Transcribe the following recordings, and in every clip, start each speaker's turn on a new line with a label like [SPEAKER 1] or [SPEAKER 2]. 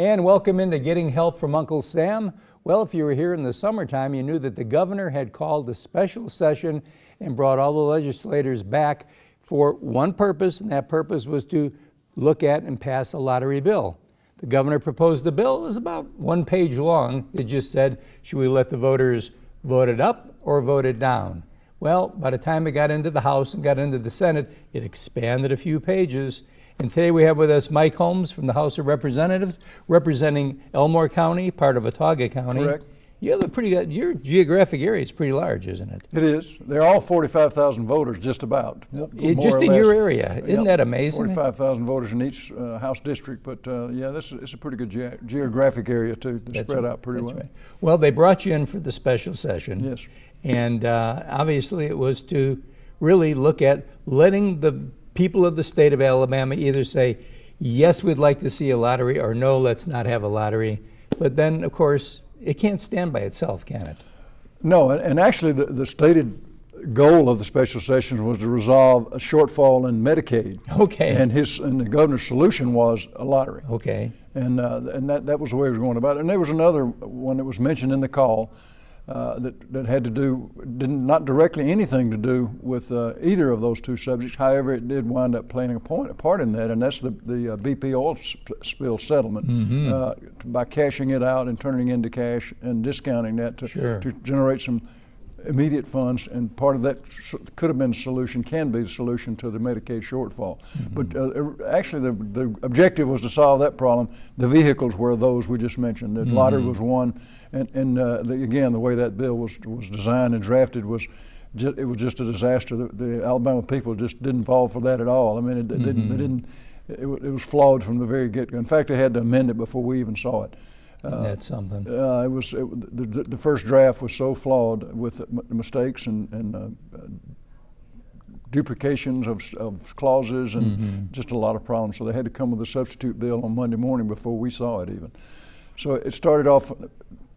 [SPEAKER 1] And welcome into Getting Help from Uncle Sam. Well, if you were here in the summertime, you knew that the governor had called a special session and brought all the legislators back for one purpose, and that purpose was to look at and pass a lottery bill. The governor proposed the bill. It was about 1 page long. It just said, should we let the voters vote it up or vote it down? Well, by the time it got into the House and got into the Senate, it expanded a few pages. And today we have with us Mike Holmes from the House of Representatives, representing Elmore County, part of Watauga County.
[SPEAKER 2] Correct.
[SPEAKER 1] You have a pretty good, your geographic area is pretty large, isn't it?
[SPEAKER 2] It is. They're all 45,000 voters, just about.
[SPEAKER 1] Just in your area. Isn't that amazing?
[SPEAKER 2] 45,000 voters in each House district, but yeah, it's a pretty good geographic area too. They're spread out pretty well.
[SPEAKER 1] Right. Well, they brought you in for the special session.
[SPEAKER 2] Yes.
[SPEAKER 1] And obviously it was to really look at letting the people of the state of Alabama either say, yes, we'd like to see a lottery, or no, let's not have a lottery. But then, of course, it can't stand by itself, can it?
[SPEAKER 2] No, and actually the stated goal of the special session was to resolve a shortfall in Medicaid.
[SPEAKER 1] Okay.
[SPEAKER 2] And the governor's solution was a lottery.
[SPEAKER 1] Okay.
[SPEAKER 2] And that was the way he was going about it. And there was another one that was mentioned in the call that had to do, not directly anything to do with either of those two subjects. However, it did wind up playing a part in that, and that's the BP oil spill settlement. Mm-hmm. By cashing it out and turning it into cash and discounting that to generate some immediate funds, and part of that could have been the solution, can be the solution to the Medicaid shortfall. Mm-hmm. But actually the objective was to solve that problem. The vehicles were those we just mentioned. The lottery was one, and again, the way that bill was designed and drafted was it was just a disaster. The Alabama people just didn't fall for that at all. I mean, it was flawed from the very get-go. In fact, they had to amend it before we even saw it.
[SPEAKER 1] That's something.
[SPEAKER 2] The first draft was so flawed with mistakes and duplications of clauses and just a lot of problems. So they had to come with a substitute bill on Monday morning before we saw it even. So it started off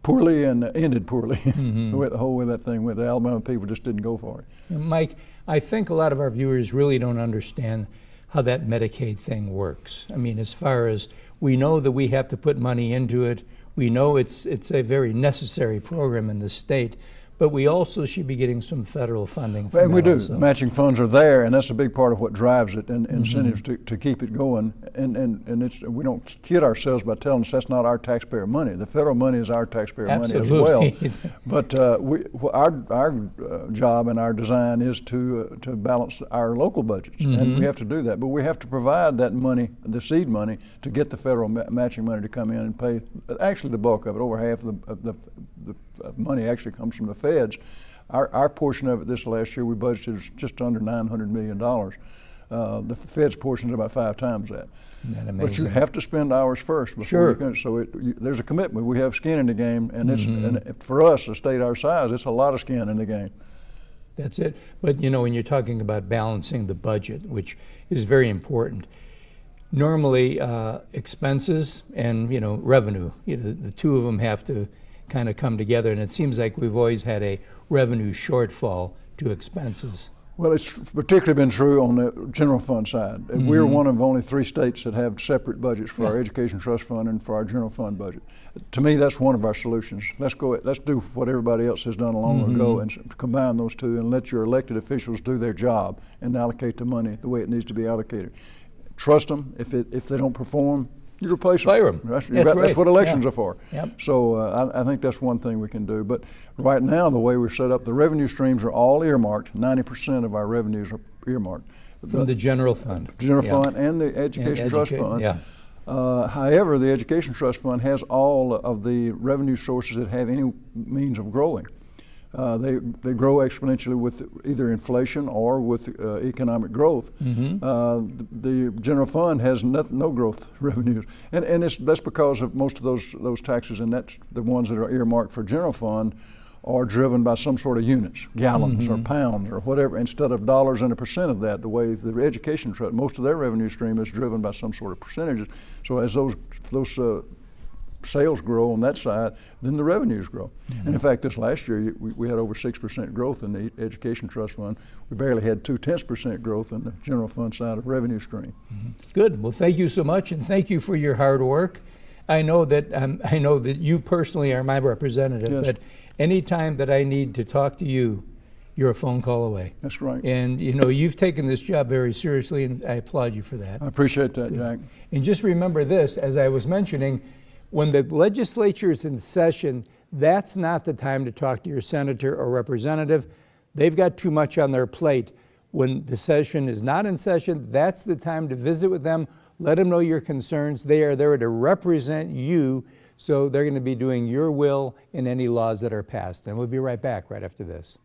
[SPEAKER 2] poorly and ended poorly. The whole way that thing went. The Alabama people just didn't go for it.
[SPEAKER 1] And Mike, I think a lot of our viewers really don't understand how that Medicaid thing works. I mean, as far as we know that we have to put money into it, we know it's a very necessary program in the state, but we also should be getting some federal funding from it.
[SPEAKER 2] And we do.
[SPEAKER 1] Also.
[SPEAKER 2] Matching funds are there, and that's a big part of what drives it, and incentives to keep it going. And we don't kid ourselves by telling us that's not our taxpayer money. The federal money is our taxpayer money as well. But our job and our design is to balance our local budgets, and we have to do that. But we have to provide that money, the seed money, to get the federal matching money to come in and pay. Actually, the bulk of it, over half of the money actually comes from the feds. Our portion of it this last year we budgeted just under $900 million. The feds portion is about 5 times that.
[SPEAKER 1] Isn't that amazing?
[SPEAKER 2] But you have to spend ours first before you can. So there's a commitment. We have skin in the game, and and for us, a state our size, it's a lot of skin in the game.
[SPEAKER 1] That's it. But you know, when you're talking about balancing the budget, which is very important, normally expenses and revenue, the two of them have to kind of come together, and it seems like we've always had a revenue shortfall to expenses.
[SPEAKER 2] Well, it's particularly been true on the general fund side. We're one of only 3 states that have separate budgets for our education trust fund and for our general fund budget. To me, that's one of our solutions. Let's do what everybody else has done long ago and combine those two and let your elected officials do their job and allocate the money the way it needs to be allocated. Trust them. If they don't perform, you replace them.
[SPEAKER 1] Fire them.
[SPEAKER 2] That's what elections are for.
[SPEAKER 1] Yep.
[SPEAKER 2] So I think that's one thing we can do. But right now, the way we're set up, the revenue streams are all earmarked. 90% of our revenues are earmarked.
[SPEAKER 1] From the general fund.
[SPEAKER 2] General fund and the education trust fund.
[SPEAKER 1] Yeah.
[SPEAKER 2] However, the education trust fund has all of the revenue sources that have any means of growing. They grow exponentially with either inflation or with economic growth. The general fund has no growth revenues, and that's because of most of those taxes, and that's the ones that are earmarked for general fund are driven by some sort of units, gallons or pounds or whatever, instead of dollars and a percent of that. The way the education trust, most of their revenue stream is driven by some sort of percentages. So as those sales grow on that side, then the revenues grow. And in fact, this last year, we had over 6% growth in the education trust fund. We barely had 0.2% growth in the general fund side of revenue stream.
[SPEAKER 1] Good. Well, thank you so much, and thank you for your hard work. I know that you personally are my representative,
[SPEAKER 2] Yes.
[SPEAKER 1] but anytime that I need to talk to you, you're a phone call away.
[SPEAKER 2] That's right.
[SPEAKER 1] And you know, you've taken this job very seriously, and I applaud you for that.
[SPEAKER 2] I appreciate that, Jack.
[SPEAKER 1] And just remember this, as I was mentioning, when the legislature is in session, that's not the time to talk to your senator or representative. They've got too much on their plate. When the session is not in session, that's the time to visit with them, let them know your concerns. They are there to represent you, so they're going to be doing your will in any laws that are passed. And we'll be right back right after this.